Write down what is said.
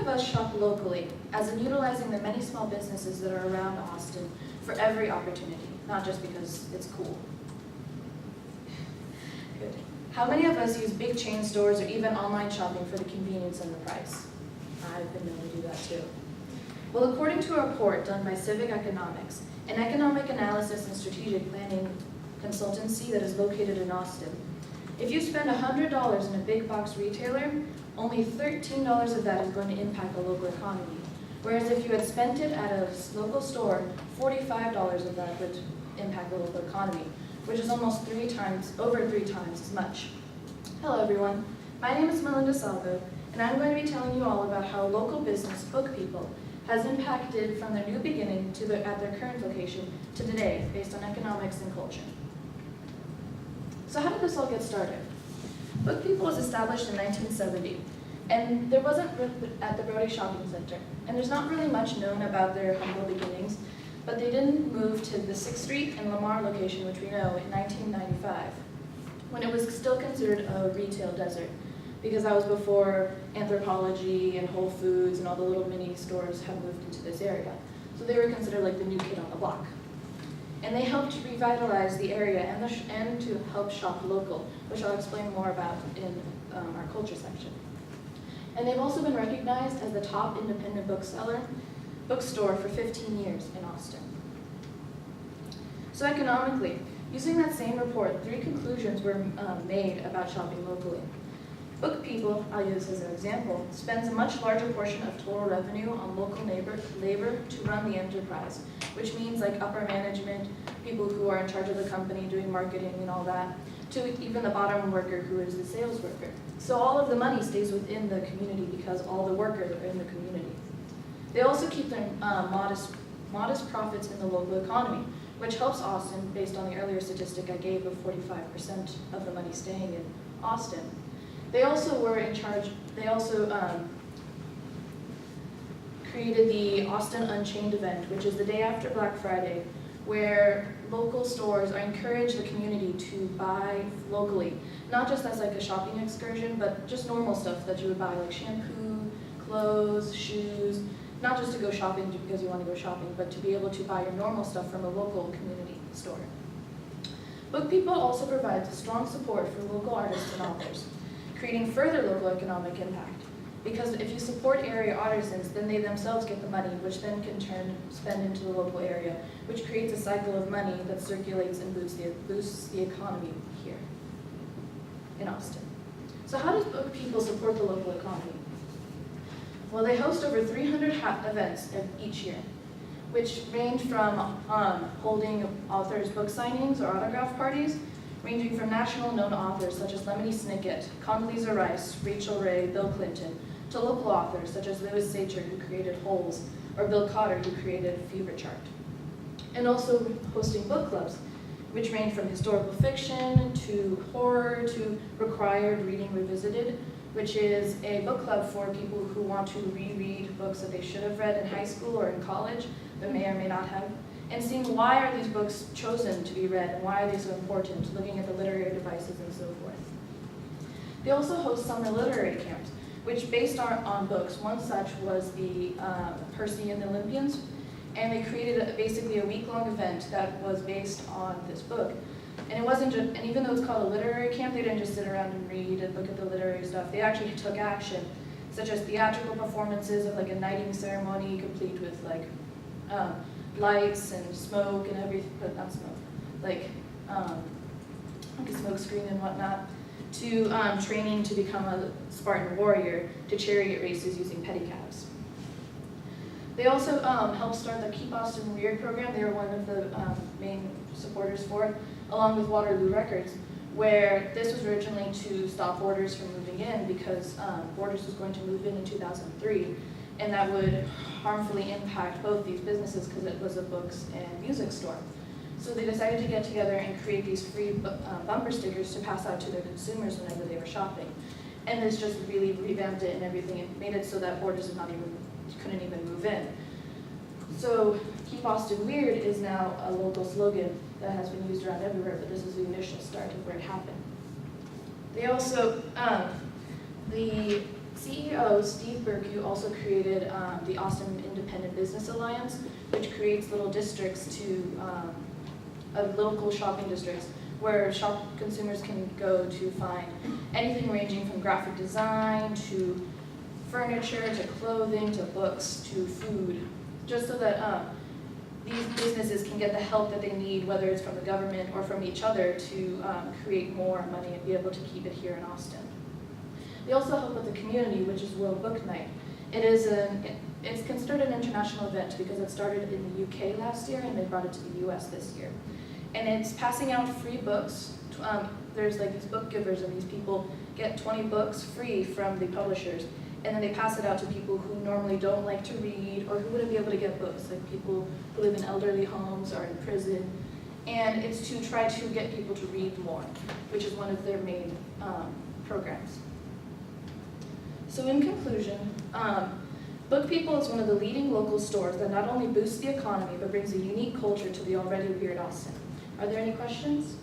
of us shop locally, as in utilizing the many small businesses that are around Austin for every opportunity, not just because it's cool? Good. How many of us use big chain stores or even online shopping for the convenience and the price? I've been known to do that too. Well, according to a report done by Civic Economics, an economic analysis and strategic planning consultancy that is located in Austin, if you spend $100 in a big box retailer, only $13 of that is going to impact the local economy. Whereas if you had spent it at a local store, $45 of that would impact the local economy, which is almost over three times as much. Hello everyone, my name is Melinda, and I'm going to be telling you all about how local business, Book People, has impacted from their new beginning to at their current location to today, based on economics and culture. So how did this all get started? Book People was established in 1970, and there wasn't at the Brody Shopping Center, and there's not really much known about their humble beginnings, but they didn't move to the 6th Street and Lamar location, which we know, in 1995, when it was still considered a retail desert, because that was before Anthropologie and Whole Foods and all the little mini stores had moved into this area. So they were considered like the new kid on the block. And they helped to revitalize the area and to help shop local, which I'll explain more about in our culture section. And they've also been recognized as the top independent bookstore for 15 years in Austin. So economically, using that same report, 3 conclusions were made about shopping locally. Book People, I'll use as an example, spends a much larger portion of total revenue on local labor to run the enterprise, which means like upper management, people who are in charge of the company doing marketing and all that, to even the bottom worker who is the sales worker. So all of the money stays within the community because all the workers are in the community. They also keep their modest profits in the local economy, which helps Austin, based on the earlier statistic I gave of 45% of the money staying in Austin. They also were in charge, created the Austin Unchained event, which is the day after Black Friday, where local stores are encouraged the community to buy locally, not just as like a shopping excursion, but just normal stuff that you would buy, like shampoo, clothes, shoes, not just to go shopping because you want to go shopping, but to be able to buy your normal stuff from a local community store. Book People also provides strong support for local artists and authors, creating further local economic impact. Because if you support area artisans, then they themselves get the money, which then can spend into the local area, which creates a cycle of money that circulates and boosts the economy here in Austin. So how does Book People support the local economy? Well, they host over 300 events each year, which range from holding authors' book signings or autograph parties, ranging from national known authors such as Lemony Snicket, Condoleezza Rice, Rachel Ray, Bill Clinton, to local authors such as Louis Sacher, who created Holes, or Bill Cotter, who created Fever Chart. And also hosting book clubs, which range from historical fiction to horror to Required Reading Revisited, which is a book club for people who want to reread books that they should have read in high school or in college, but may or may not have, and seeing why are these books chosen to be read and why are they so important, looking at the literary devices and so forth. They also host summer literary camps, which based on books. One such was the Percy and the Olympians, and they created basically a week-long event that was based on this book. And it wasn't just, and even though it's called a literary camp, they didn't just sit around and read and look at the literary stuff. They actually took action, such as theatrical performances of like a knighting ceremony, complete with like lights and smoke and everything, but not smoke, like a smoke screen and whatnot, to training to become a Spartan warrior, to chariot races using pedicabs. They also helped start the Keep Austin Weird program. They were one of the main supporters for it, along with Waterloo Records, where this was originally to stop Borders from moving in because Borders was going to move in 2003, and that would harmfully impact both these businesses because it was a books and music store. So they decided to get together and create these free bumper stickers to pass out to their consumers whenever they were shopping. And this just really revamped it and everything and made it so that Borders couldn't even move in. So Keep Austin Weird is now a local slogan that has been used around everywhere, but this is the initial start of where it happened. They also, the CEO Steve Berkue also created the Austin Independent Business Alliance, which creates little districts local shopping districts where consumers can go to find anything ranging from graphic design to furniture to clothing to books to food, just so that these businesses can get the help that they need, whether it's from the government or from each other, to create more money and be able to keep it here in Austin. They also help with the community, which is World Book Night. It's considered an international event because it started in the UK last year and they brought it to the US this year. And it's passing out free books. There's like these book givers, and these people get 20 books free from the publishers, and then they pass it out to people who normally don't like to read or who wouldn't be able to get books, like people who live in elderly homes or in prison. And it's to try to get people to read more, which is one of their main programs. So in conclusion, Book People is one of the leading local stores that not only boosts the economy, but brings a unique culture to the already weird Austin. Are there any questions?